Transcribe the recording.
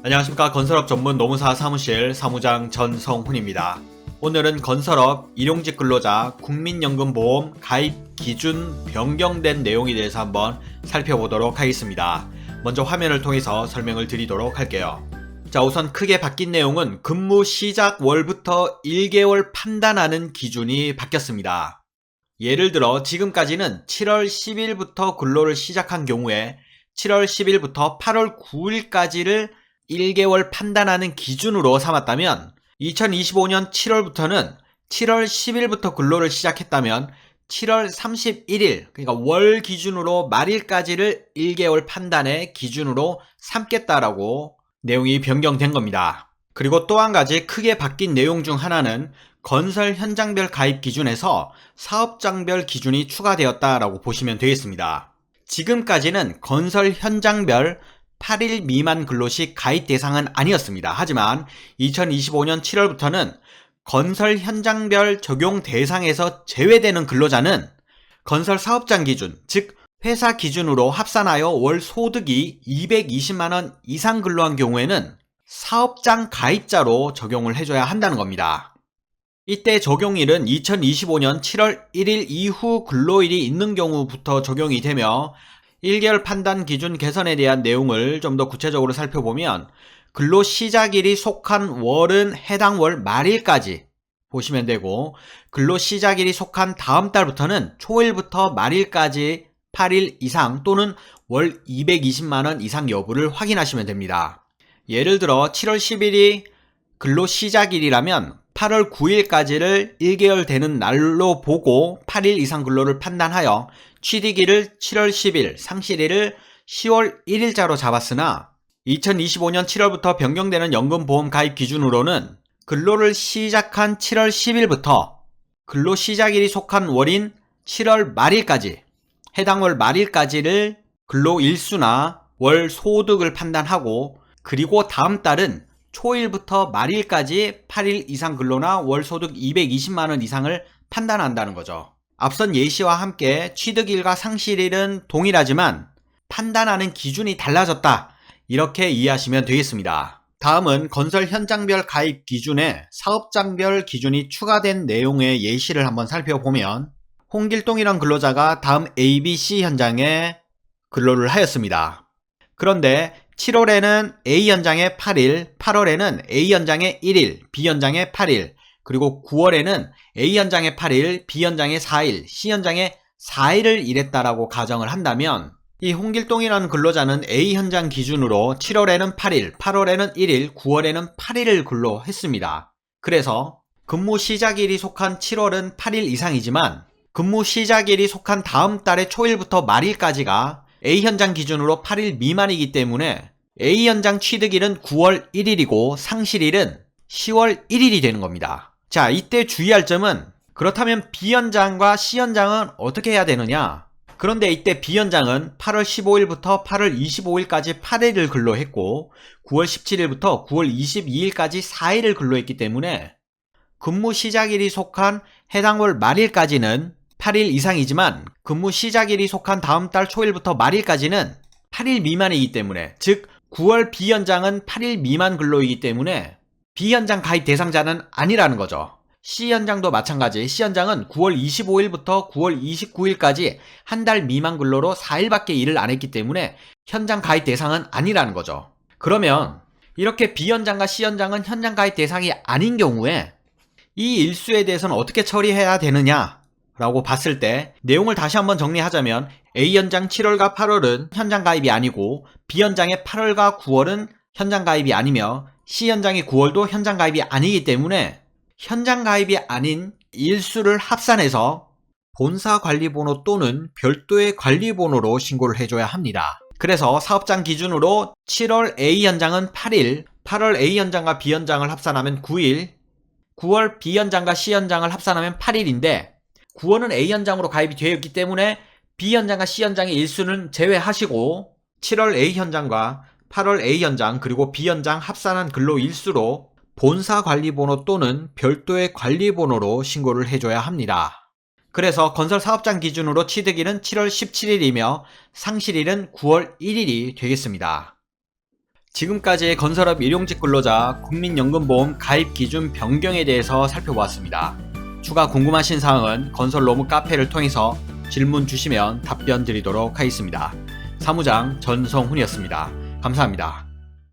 안녕하십니까. 건설업 전문 노무사 사무실 사무장 전성훈입니다. 오늘은 건설업 일용직 근로자 국민연금보험 가입 기준 변경된 내용에 대해서 한번 살펴보도록 하겠습니다. 먼저 화면을 통해서 설명을 드리도록 할게요. 자, 우선 크게 바뀐 내용은 근무 시작 월부터 1개월 판단하는 기준이 바뀌었습니다. 예를 들어 지금까지는 7월 10일부터 근로를 시작한 경우에 7월 10일부터 8월 9일까지를 1개월 판단하는 기준으로 삼았다면 2025년 7월부터는 7월 10일부터 근로를 시작했다면 7월 31일, 그러니까 월 기준으로 말일까지를 1개월 판단의 기준으로 삼겠다라고 내용이 변경된 겁니다. 그리고 또 한 가지 크게 바뀐 내용 중 하나는 건설 현장별 가입 기준에서 사업장별 기준이 추가되었다라고 보시면 되겠습니다. 지금까지는 건설 현장별 8일 미만 근로시 가입 대상은 아니었습니다. 하지만 2025년 7월부터는 건설 현장별 적용 대상에서 제외되는 근로자는 건설 사업장 기준, 즉 회사 기준으로 합산하여 월 소득이 220만원 이상 근로한 경우에는 사업장 가입자로 적용을 해줘야 한다는 겁니다. 이때 적용일은 2025년 7월 1일 이후 근로일이 있는 경우부터 적용이 되며 1개월 판단 기준 개선에 대한 내용을 좀 더 구체적으로 살펴보면 근로 시작일이 속한 월은 해당 월 말일까지 보시면 되고, 근로 시작일이 속한 다음 달부터는 초일부터 말일까지 8일 이상 또는 월 220만원 이상 여부를 확인하시면 됩니다. 예를 들어 7월 10일이 근로 시작일이라면 8월 9일까지를 1개월 되는 날로 보고 8일 이상 근로를 판단하여 취득일을 7월 10일, 상실일을 10월 1일자로 잡았으나 2025년 7월부터 변경되는 연금보험 가입 기준으로는 근로를 시작한 7월 10일부터 근로 시작일이 속한 월인 7월 말일까지, 해당 월 말일까지를 근로 일수나 월 소득을 판단하고, 그리고 다음 달은 초일부터 말일까지 8일 이상 근로나 월 소득 220만원 이상을 판단한다는 거죠. 앞선 예시와 함께 취득일과 상실일은 동일하지만 판단하는 기준이 달라졌다, 이렇게 이해하시면 되겠습니다. 다음은 건설 현장별 가입 기준에 사업장별 기준이 추가된 내용의 예시를 한번 살펴보면, 홍길동이란 근로자가 다음 ABC 현장에 근로를 하였습니다. 그런데 7월에는 A 현장에 8일, 8월에는 A 현장에 1일, B 현장에 8일, 그리고 9월에는 A 현장에 8일, B 현장에 4일, C 현장에 4일을 일했다라고 가정을 한다면 이 홍길동이라는 근로자는 A 현장 기준으로 7월에는 8일, 8월에는 1일, 9월에는 8일을 근로했습니다. 그래서 근무 시작일이 속한 7월은 8일 이상이지만 근무 시작일이 속한 다음 달의 초일부터 말일까지가 A 현장 기준으로 8일 미만이기 때문에 A 현장 취득일은 9월 1일이고 상실일은 10월 1일이 되는 겁니다. 자, 이때 주의할 점은, 그렇다면 B 현장과 C 현장은 어떻게 해야 되느냐? 그런데 이때 B 현장은 8월 15일부터 8월 25일까지 8일을 근로했고 9월 17일부터 9월 22일까지 4일을 근로했기 때문에 근무 시작일이 속한 해당 월 말일까지는 8일 이상이지만 근무 시작일이 속한 다음 달 초일부터 말일까지는 8일 미만이기 때문에, 즉 9월 B 현장은 8일 미만 근로이기 때문에 B 현장 가입 대상자는 아니라는 거죠. C 현장도 마찬가지. C 현장은 9월 25일부터 9월 29일까지 한 달 미만 근로로 4일밖에 일을 안 했기 때문에 현장 가입 대상은 아니라는 거죠. 그러면 이렇게 B 현장과 C 현장은 현장 가입 대상이 아닌 경우에 이 일수에 대해서는 어떻게 처리해야 되느냐 라고 봤을 때 내용을 다시 한번 정리하자면, A 현장 7월과 8월은 현장 가입이 아니고 B 현장의 8월과 9월은 현장 가입이 아니며 C 현장의 9월도 현장 가입이 아니기 때문에 현장 가입이 아닌 일수를 합산해서 본사 관리번호 또는 별도의 관리번호로 신고를 해줘야 합니다. 그래서 사업장 기준으로 7월 A 현장은 8일, 8월 A 현장과 B 현장을 합산하면 9일, 9월 B 현장과 C 현장을 합산하면 8일인데 9월은 A 현장으로 가입이 되어 있기 때문에 B 현장과 C 현장의 일수는 제외하시고 7월 A 현장과 8월 A 현장 그리고 B 현장 합산한 근로 일수로 본사 관리번호 또는 별도의 관리번호로 신고를 해줘야 합니다. 그래서 건설 사업장 기준으로 취득일은 7월 17일이며 상실일은 9월 1일이 되겠습니다. 지금까지 건설업 일용직 근로자 국민연금보험 가입 기준 변경에 대해서 살펴보았습니다. 추가 궁금하신 사항은 건설로무 카페를 통해서 질문 주시면 답변 드리도록 하겠습니다. 사무장 전성훈이었습니다. 감사합니다.